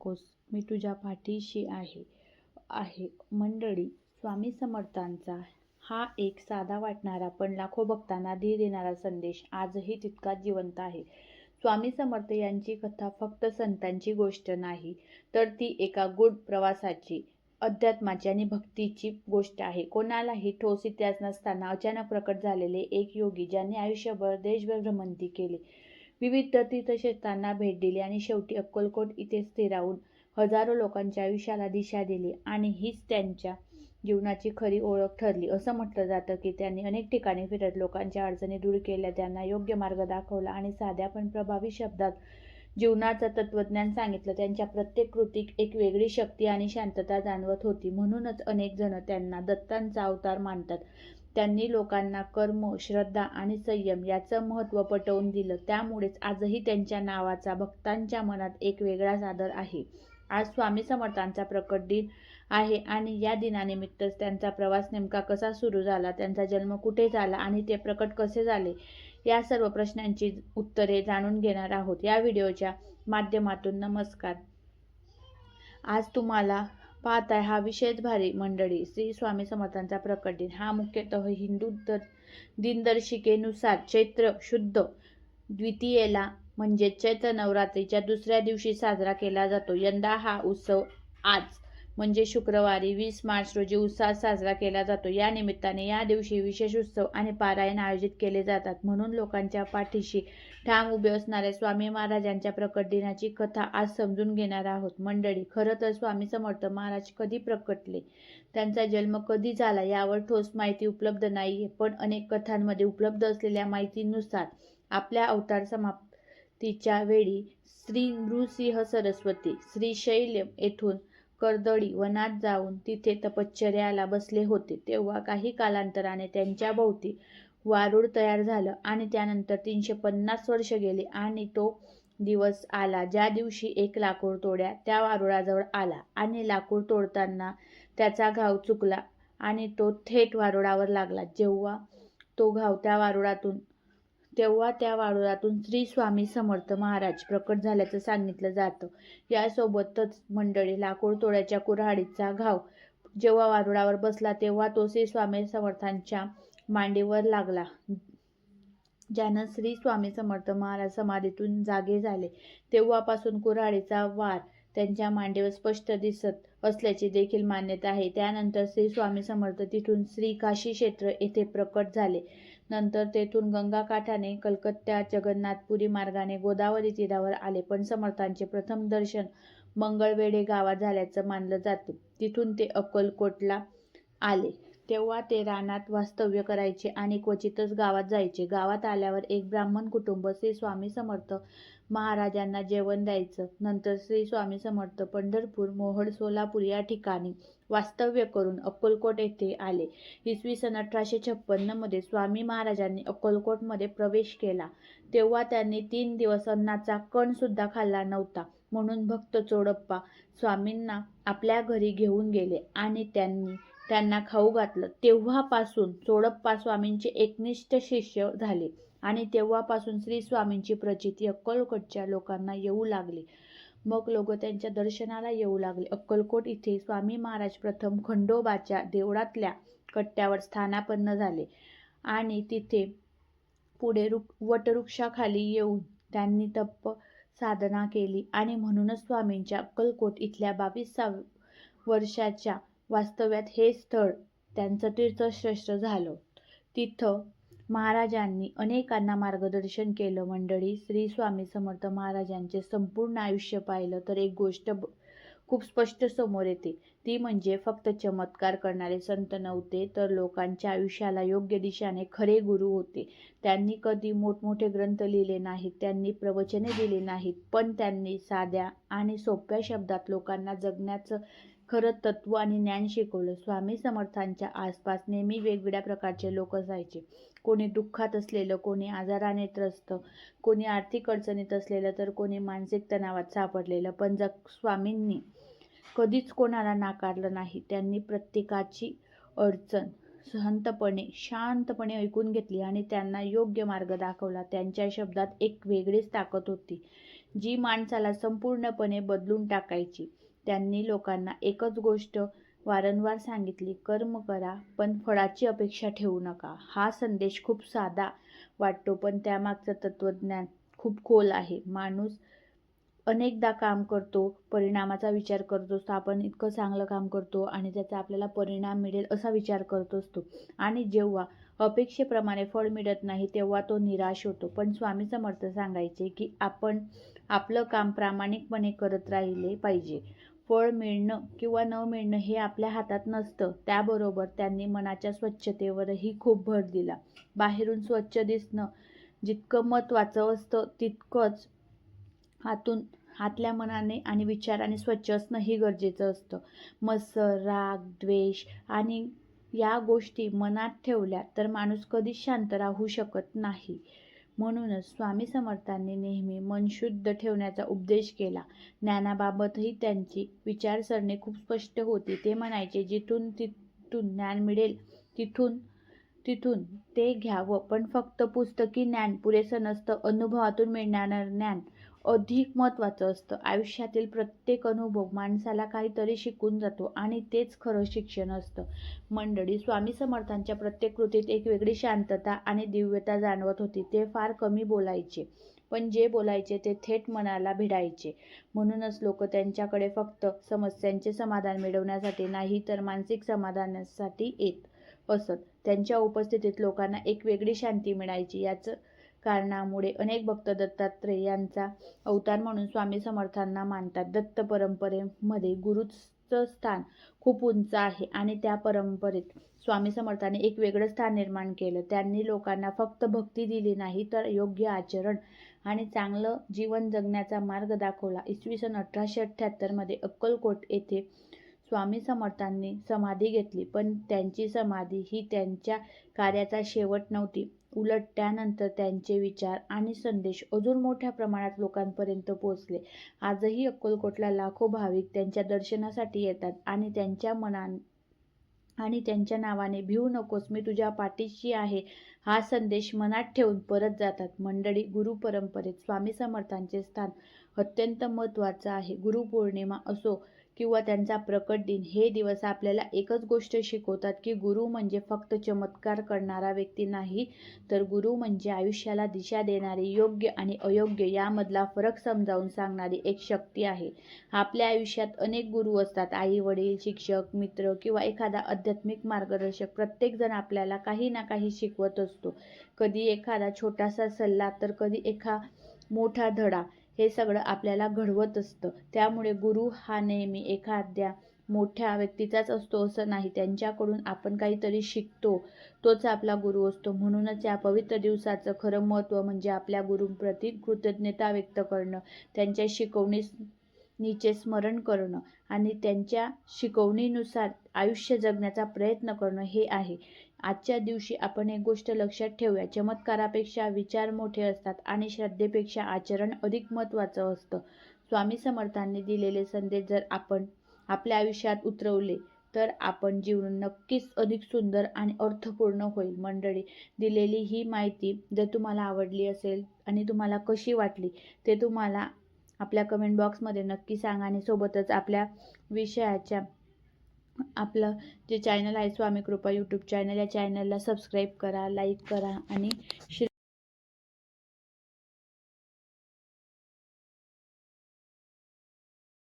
नकोस, मी तुझ्या पाठीशी आहे आहे मंडळी, स्वामी समर्थांचा हा एक साधा वाटणारा पण लाखो भक्तांना धीर देणारा संदेश आजही तितकाच जिवंत आहे. स्वामी समर्थ यांची कथा फक्त संतांची गोष्ट नाही, तर ती एका गूढ प्रवासाची, अध्यात्माची आणि भक्तीची गोष्ट आहे. कोणालाही ठोस इतिहास नसताना अचानक प्रकट झालेले एक योगी, ज्यांनी आयुष्यभर देशभर भ्रमंती केली, विविध तीर्थक्षेत्रांना भेट दिली आणि शेवटी अक्कलकोट इथे स्थिरावून हजारो लोकांच्या आयुष्याला दिशा दिली. आणि हीच त्यांच्या जीवनाची खरी ओळख ठरली. असं म्हटलं जातं की त्यांनी अनेक ठिकाणी फिरत लोकांच्या अडचणी दूर केल्या, त्यांना योग्य मार्ग दाखवला आणि साध्या पण प्रभावी शब्दात जीवनाचं तत्वज्ञान सांगितलं. त्यांच्या प्रत्येक कृतीत एक वेगळी शक्ती आणि शांतता जाणवत होती. म्हणूनच अनेक जण त्यांना दत्तांचा अवतार मानतात. त्यांनी लोकांना कर्म, श्रद्धा आणि संयम याचं महत्त्व पटवून दिलं. त्यामुळेच आजही त्यांच्या नावाचा भक्तांच्या मनात एक वेगळाच आदर आहे. आज स्वामी समर्थांचा प्रकट दिन आहे आणि या दिनानिमित्तच त्यांचा प्रवास नेमका कसा सुरू झाला, त्यांचा जन्म कुठे झाला आणि ते प्रकट कसे झाले, या सर्व प्रश्नांची उत्तरे जाणून घेणार आहोत या व्हिडिओच्या माध्यमातून. नमस्कार. आज तुम्हाला पाहताय हा विषयच भारी मंडळी. श्री स्वामी समर्थांचा प्रकट दिन हा मुख्यतः हिंदू दिनदर्शिकेनुसार चैत्र शुद्ध द्वितीयेला म्हणजे चैत्र नवरात्रीच्या दुसऱ्या दिवशी साजरा केला जातो. यंदा हा उत्सव आज म्हणजे शुक्रवारी 20 मार्च रोजी उत्साहात साजरा केला जातो. या निमित्ताने या दिवशी विशेष उत्सव आणि पारायण आयोजित केले जातात. म्हणून लोकांच्या पाठीशी ठाम उभे असणाऱ्या स्वामी महाराजांच्या प्रकट दिनाची कथा आज समजून घेणार आहोत मंडळी. खरं तर स्वामी समर्थ महाराज कधी प्रकटले, त्यांचा जन्म कधी झाला यावर ठोस माहिती उपलब्ध नाहीये. पण अनेक कथांमध्ये उपलब्ध असलेल्या माहितीनुसार आपल्या अवतार समाप्तीच्या वेळी श्री नृसिंह सरस्वती श्रीशैल्य येथून कर्दळी वनात जाऊन तिथे तपश्चर्याला बसले होते. तेव्हा काही कालांतराने त्यांच्या भोवती वारूळ तयार झालं आणि त्यानंतर 350 वर्ष गेली आणि तो दिवस आला ज्या दिवशी एक लाकूड तोड्या त्या वारुळाजवळ आला आणि लाकूड तोडताना त्याचा घाव चुकला आणि तो थेट वारुळावर लागला. तेव्हा त्या वारुळातून श्री स्वामी समर्थ महाराज प्रकट झाल्याचं सांगितलं जातं. यासोबतच मंडळी, लाकूड तोड्याच्या कुऱ्हाडीचा घाव जेव्हा वारुळावर बसला तेव्हा तो श्री स्वामी समर्थांच्या मांडीवर लागला. ज्यानं श्री स्वामी समर्थ महाराज समाधीतून जागे झाले. तेव्हापासून कुऱ्हाडीचा वार त्यांच्या मांडीवर स्पष्ट दिसत असल्याची देखील मान्यता आहे. त्यानंतर श्री स्वामी समर्थ तिथून श्री काशी क्षेत्र येथे प्रकट झाले. नंतर तेथून गंगा काठाने कलकत्ता जगन्नाथपुरी मार्गाने गोदावरी तीरावर आले. पण समर्थांचे प्रथम दर्शन मंगळवेढे गावात झाल्याचं मानलं जातं. तिथून ते अक्कलकोटला आले. तेव्हा ते रानात वास्तव्य करायचे आणि क्वचितच गावात जायचे. गावात आल्यावर एक ब्राह्मण कुटुंब श्री स्वामी समर्थ महाराजांना जेवण द्यायचं. नंतर श्री स्वामी समर्थ पंढरपूर, मोहोळ, सोलापूर या ठिकाणी वास्तव्य करून अक्कलकोट येथे आले. इसवी सन 1856 मध्ये स्वामी महाराजांनी अक्कलकोटमध्ये प्रवेश केला. तेव्हा त्यांनी 3 दिवस अन्नाचा कण सुद्धा खाल्ला नव्हता. म्हणून भक्त चोडप्पा स्वामींना आपल्या घरी घेऊन गेले आणि त्यांना खाऊ घातलं. तेव्हापासून चोडप्पा स्वामींचे एकनिष्ठ शिष्य झाले आणि तेव्हापासून श्री स्वामींची प्रचिती अक्कलकोटच्या लोकांना येऊ लागली. मग लोक त्यांच्या दर्शनाला येऊ लागले. अक्कलकोट इथे स्वामी महाराज प्रथम खंडोबाच्या देवळातल्या कट्ट्यावर स्थानापन्न झाले आणि तिथे पुढे वटवृक्षाखाली येऊन त्यांनी तप साधना केली आणि म्हणूनच स्वामींच्या अक्कलकोट इथल्या 22 वर्षाच्या वास्तव्यात हे स्थळ त्यांचं तीर्थक्षेत्र झालं. तिथं महाराजांनी अनेकांना मार्गदर्शन केलं. मंडळी, श्री स्वामी समर्थ महाराजांचे संपूर्ण आयुष्य पाहिलं तर एक गोष्ट खूप स्पष्ट समोर येते. ती म्हणजे फक्त चमत्कार करणारे संत नव्हते, तर लोकांच्या आयुष्याला योग्य दिशाने खरे गुरु होते. त्यांनी कधी मोठमोठे ग्रंथ लिहिले नाहीत, त्यांनी प्रवचने दिली नाहीत, पण त्यांनी साध्या आणि सोप्या शब्दात लोकांना जगण्याचं खरं तत्व आणि ज्ञान शिकवलं. स्वामी समर्थांच्या आसपास नेहमी वेगवेगळ्या प्रकारचे लोक असायचे. कोणी दुःखात असलेलं, कोणी आजाराने त्रस्त, कोणी आर्थिक अडचणीत असलेलं, तर कोणी मानसिक तणावात सापडलेलं. पण स्वामींनी कधीच कोणाला नाकारलं नाही. त्यांनी प्रत्येकाची अडचण शांतपणे ऐकून घेतली आणि त्यांना योग्य मार्ग दाखवला. त्यांच्या शब्दात एक वेगळीच ताकद होती. जी माणसाला संपूर्णपणे बदलून टाकायची. त्यांनी लोकांना एकच गोष्ट वारंवार सांगितली, कर्म करा पण फळाची अपेक्षा ठेवू नका. हा संदेश खूप साधा वाटतो पण त्यामागचं तत्त्वज्ञान खूप खोल आहे. माणूस अनेकदा काम करतो, परिणामाचा विचार करतो असतो. आपण इतकं चांगलं काम करतो आणि त्याचा आपल्याला परिणाम मिळेल असा विचार करत असतो आणि जेव्हा अपेक्षेप्रमाणे फळ मिळत नाही तेव्हा तो निराश होतो. पण स्वामी समर्थ सांगायचे की आपण आपलं काम प्रामाणिकपणे करत राहिले पाहिजे. फळ मिळणं किंवा न मिळणं हे आपल्या हातात नसतं. त्याबरोबर त्यांनी मनाच्या स्वच्छतेवरही खूप भर दिला. बाहेरून स्वच्छ दिसणं जितकं महत्त्वाचं असतं तितकंच आतल्या मनाने आणि विचाराने स्वच्छ असणंही गरजेचं असतं. मत्सर, राग, द्वेष आणि या गोष्टी मनात ठेवल्या तर माणूस कधीच शांत राहू शकत नाही. म्हणूनच स्वामी समर्थांनी नेहमी मन शुद्ध ठेवण्याचा उपदेश केला. ज्ञानाबाबतही त्यांची विचारसरणी खूप स्पष्ट होती. ते म्हणायचे, जिथून ज्ञान मिळेल तिथून ते घ्यावं, पण फक्त पुस्तकी ज्ञान पुरेसं नसतं. अनुभवातून मिळणारं ज्ञान अधिक महत्त्वाचं असतं. आयुष्यातील प्रत्येक अनुभव माणसाला काहीतरी शिकून जातो आणि तेच खरं शिक्षण असतं. मंडळी, स्वामी समर्थांच्या प्रत्येक कृतीत एक वेगळी शांतता आणि दिव्यता जाणवत होती. ते फार कमी बोलायचे, पण जे बोलायचे ते थेट मनाला भिडायचे. म्हणूनच लोक त्यांच्याकडे फक्त समस्यांचे समाधान मिळवण्यासाठी नाही तर मानसिक समाधानासाठी येत असत. त्यांच्या उपस्थितीत लोकांना एक वेगळी शांती मिळायची. याच कारणामुळे अनेक भक्त दत्तात्रेय यांचा अवतार म्हणून स्वामी समर्थांना मानतात. दत्त परंपरेमध्ये गुरूचं स्थान खूप उंच आहे आणि त्या परंपरेत स्वामी समर्थांनी एक वेगळं स्थान निर्माण केलं. त्यांनी लोकांना फक्त भक्ती दिली नाही तर योग्य आचरण आणि चांगलं जीवन जगण्याचा मार्ग दाखवला. इसवी सन 1878 मध्ये अक्कलकोट येथे स्वामी समर्थांनी समाधी घेतली, पण त्यांची समाधी ही त्यांच्या कार्याचा शेवट नव्हती. उलट त्यानंतर त्यांचे विचार आणि संदेश अजून मोठ्या प्रमाणात लोकांपर्यंत पोहोचले. आजही अक्कलकोटला लाखो भाविक त्यांच्या दर्शनासाठी येतात आणि त्यांच्या नावाने भिवू नकोस, मी तुझ्या पाठीशी आहे हा संदेश मनात ठेवून परत जातात. मंडळी, गुरुपरंपरेत स्वामी समर्थांचे स्थान अत्यंत महत्त्वाचं आहे. गुरुपौर्णिमा असो किंवा त्यांचा प्रकट दिन, हे दिवस आपल्याला एकच गोष्ट शिकवतात की गुरु म्हणजे फक्त चमत्कार करणारा व्यक्ती नाही, तर गुरु म्हणजे आयुष्याला दिशा देणारी, योग्य आणि अयोग्य यामधला फरक समजावून सांगणारी एक शक्ती आहे. आपल्या आयुष्यात अनेक गुरु असतात, आई वडील, शिक्षक, मित्र किंवा एखादा आध्यात्मिक मार्गदर्शक. प्रत्येकजण आपल्याला काही ना काही शिकवत असतो. कधी एखादा छोटासा सल्ला तर कधी मोठा धडा. हे सगळं आपल्याला घडवत असतं. त्यामुळे गुरु हा नेहमी एखाद्या मोठ्या व्यक्तीचाच असतो असं नाही. त्यांच्याकडून आपण काहीतरी शिकतो तोच आपला गुरु असतो. म्हणूनच या पवित्र दिवसाचं खरं महत्त्व म्हणजे आपल्या गुरूंप्रती कृतज्ञता व्यक्त करणं, त्यांच्या शिकवणीचे स्मरण करणं आणि त्यांच्या शिकवणीनुसार आयुष्य जगण्याचा प्रयत्न करणं हे आहे. आजच्या दिवशी आपण एक गोष्ट लक्षात ठेवूया, चमत्कारापेक्षा विचार मोठे असतात आणि श्रद्धेपेक्षा आचरण अधिक महत्त्वाचं असतं. स्वामी समर्थांनी दिलेले संदेश जर आपण आपल्या आयुष्यात उतरवले तर आपण जीवन नक्कीच अधिक सुंदर आणि अर्थपूर्ण होईल. मंडळी, दिलेली ही माहिती जर तुम्हाला आवडली असेल आणि तुम्हाला कशी वाटली ते तुम्हाला आपल्या कमेंट बॉक्समध्ये नक्की सांगा आणि सोबतच आपल्या विषयाच्या आपलं जे चॅनल आहे स्वामी कृपा यूट्यूब चॅनल, या चॅनलला सबस्क्राईब करा, लाईक करा आणि